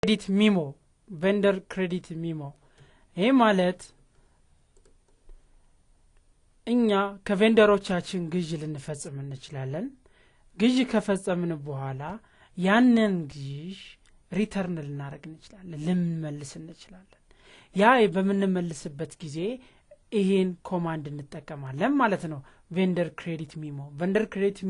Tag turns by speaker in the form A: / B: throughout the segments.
A: ክሬዲት ሚሞ ቬንደር ክሬዲት ሚሞ ይሄ ማለት እኛ ከቬንደሮቻችን ግዥ ልንፈጽም እንችላለን ግዥ ከፈጸምን በኋላ ያንን ግዥ ሪተርን ልናደርግ እንችላለን ልንመልስ እንችላለን ያ በመንመልስበት ጊዜ ይሄን ኮማንድ እንጠቀማለን ማለት ነው ቬንደር ክሬዲት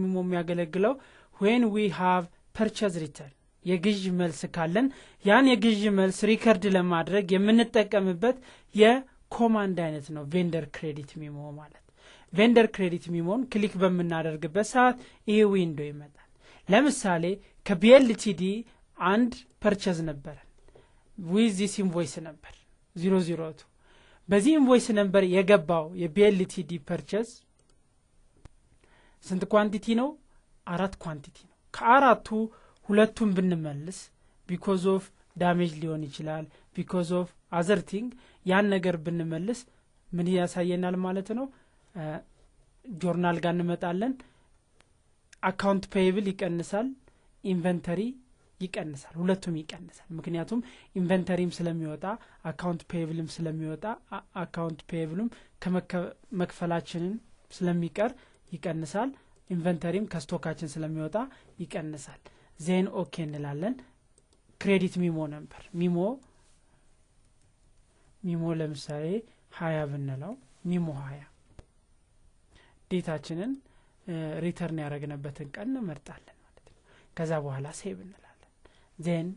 A: ሚሞ የሚያገለግለው when we have purchase return የግዥ መልስ ካለን ያን የግዥ መልስ ሪከርድ ለማድረግ የምንጠቀምበት የኮማንድ አይነት ነው ቬንደር ክሬዲት ሚሞ ማለት ቬንደር ክሬዲት ሚሞን ክሊክ በመናደርግበት ሰዓት ይሄ ዊንዶ ይመጣል ለምሳሌ ከቢኤልቲዲ አንድ ፐርቸዝ ነበር with this invoice ነበር 002 በዚህ ኢንቮይስ ነበር የገባው የቢኤልቲዲ ፐርቸዝ ስንት ኳንቲቲ ነው 4 ኳንቲቲ ነው ከአራቱ ሁለቱን ብንመልስ because of damage ሊሆን ይችላል because of other thing ያን ነገር ብንመልስ ምን ያሳየናል ማለት ነው ጆርናል ጋር እንመጣለን አካውንት ፔየብል ይቀንሳል ኢንቨንተሪ ይቀንሳል ሁለቱም ይቀንሳል ምክንያቱም ኢንቨንተሪም ስለሚወጣ አካውንት ፔየብልም ስለሚወጣ አካውንት ፔየብልም ከመክፈላችንን ስለሚቀር ይቀንሳል ኢንቨንተሪም ከስቶካችን ስለሚወጣ ይቀንሳል ዜን ኦኬ እንላለን ክሬዲት ሚሞ ነበር ሚሞ ለምሳሌ 20 ብንለው ሚሞ 20 ዴታችንን ሪተርን ያደረግንበትን ቀን እንመርጣለን ማለት ነው ከዛ በኋላ ሴቭ እንላለን ዜን